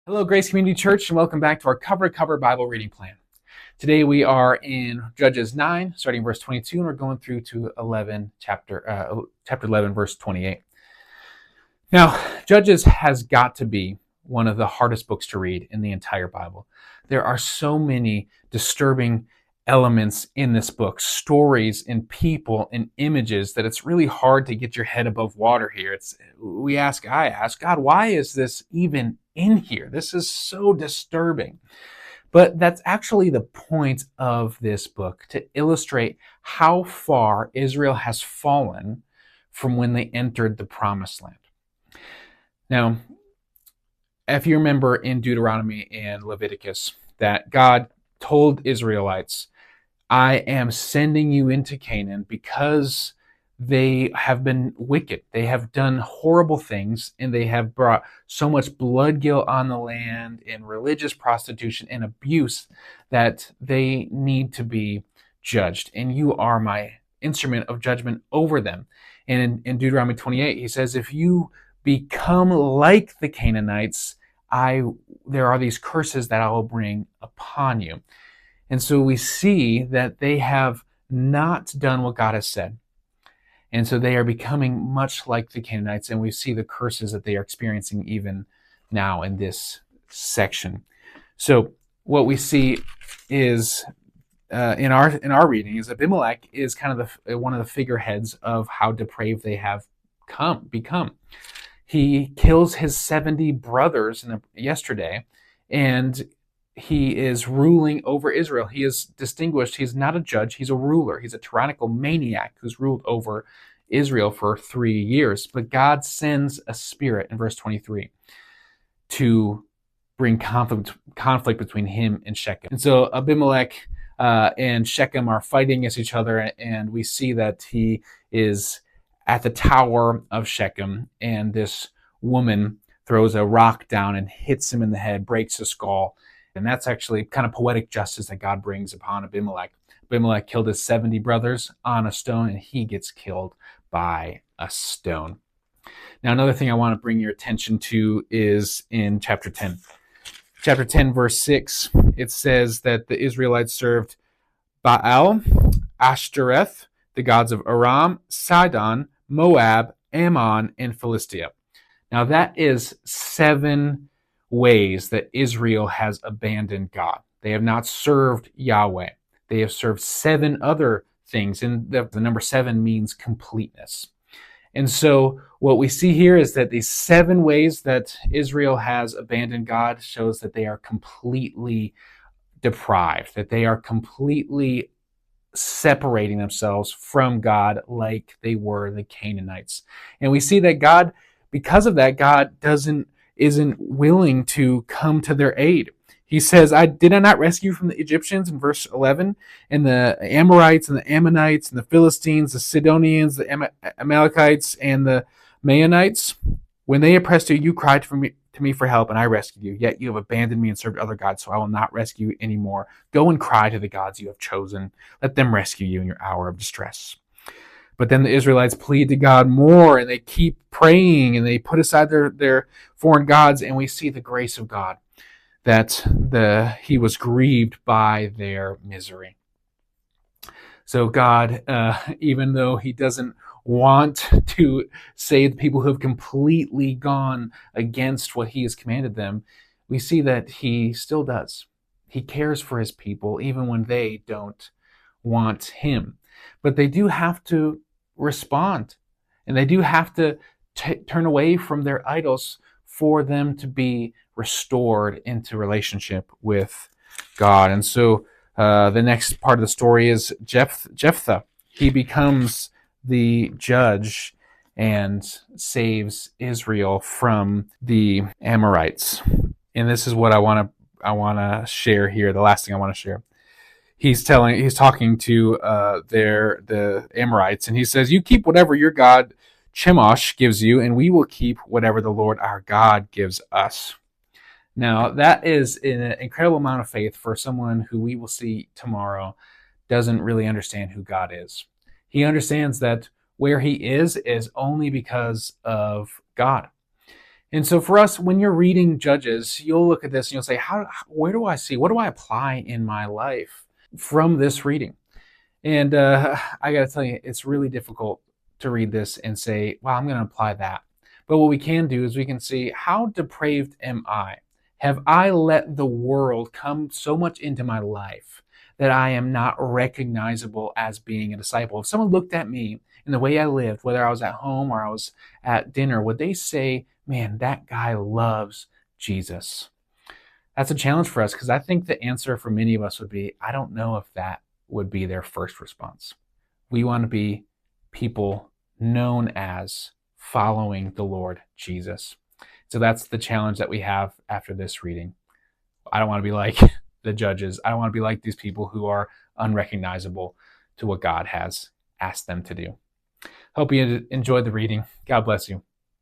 Hello, Grace Community Church, and welcome back to our cover-to-cover Bible reading plan. Today we are in Judges 9, starting verse 22, and we're going through to chapter 11, verse 28. Now, Judges has got to be one of the hardest books to read in the entire Bible. There are so many disturbing elements in this book, stories and people and images, that it's really hard to get your head above water here. I ask, God, why is this even in here? This is so disturbing. But that's actually the point of this book, to illustrate how far Israel has fallen from when they entered the Promised Land. Now, if you remember in Deuteronomy and Leviticus, that God told Israelites, I am sending you into Canaan because they have been wicked. They have done horrible things, and they have brought so much blood guilt on the land and religious prostitution and abuse that they need to be judged. And you are my instrument of judgment over them. And in Deuteronomy 28, he says, if you become like the Canaanites, there are these curses that I will bring upon you. And so we see that they have not done what God has said. And so they are becoming much like the Canaanites, and we see the curses that they are experiencing even now in this section. So what we see is in our reading is Abimelech is kind of one of the figureheads of how depraved they have become. He kills his 70 brothers yesterday, and he is ruling over Israel. He is distinguished. He's not a judge. He's a ruler. He's a tyrannical maniac who's ruled over Israel for 3 years. But God sends a spirit in verse 23 to bring conflict between him and Shechem. And so Abimelech and Shechem are fighting against each other, and we see that he is at the tower of Shechem, and this woman throws a rock down and hits him in the head, breaks his skull. And that's actually kind of poetic justice that God brings upon Abimelech. Abimelech killed his 70 brothers on a stone, and he gets killed by a stone. Now, another thing I want to bring your attention to is in chapter 10. Chapter 10, verse 6, it says that the Israelites served Baal, Ashtoreth, the gods of Aram, Sidon, Moab, Ammon, and Philistia. Now, that is 7 ways that Israel has abandoned God. They have not served Yahweh. They have served 7 other things, and the number 7 means completeness. And so what we see here is that these 7 ways that Israel has abandoned God shows that they are completely deprived, that they are completely separating themselves from God like they were the Canaanites. And we see that God, because of that, God isn't willing to come to their aid. He says, did I not rescue from the Egyptians in verse 11, and the Amorites and the Ammonites and the Philistines, the Sidonians, the Amalekites, and the Maonites? When they oppressed you, you cried to me for help, and I rescued you. Yet you have abandoned me and served other gods, so I will not rescue you anymore. Go and cry to the gods you have chosen. Let them rescue you in your hour of distress. But then the Israelites plead to God more, and they keep praying, and they put aside their foreign gods, and we see the grace of God, that he was grieved by their misery. So God, even though he doesn't want to save the people who have completely gone against what he has commanded them, we see that he still does. He cares for his people, even when they don't want him. But they do have to respond, and they do have to turn away from their idols for them to be restored into relationship with God. And so the next part of the story is Jephthah. He becomes the judge and saves Israel from the Amorites. And this is what I want to share here. The last thing I want to share. He's talking to the Amorites, and he says, "You keep whatever your god Chemosh gives you, and we will keep whatever the Lord our God gives us." Now, that is an incredible amount of faith for someone who we will see tomorrow doesn't really understand who God is. He understands that where he is only because of God. And so for us, when you're reading Judges, you'll look at this and you'll say, where do I see, what do I apply in my life from this reading? And I got to tell you, it's really difficult to read this and say, well, I'm going to apply that. But what we can do is we can see, how depraved am I? Have I let the world come so much into my life that I am not recognizable as being a disciple? If someone looked at me and the way I lived, whether I was at home or I was at dinner, would they say, man, that guy loves Jesus? That's a challenge for us, because I think the answer for many of us would be, I don't know if that would be their first response. We want to be people known as following the Lord Jesus. So that's the challenge that we have after this reading. I don't want to be like the Judges. I don't want to be like these people who are unrecognizable to what God has asked them to do. Hope you enjoyed the reading. God bless you.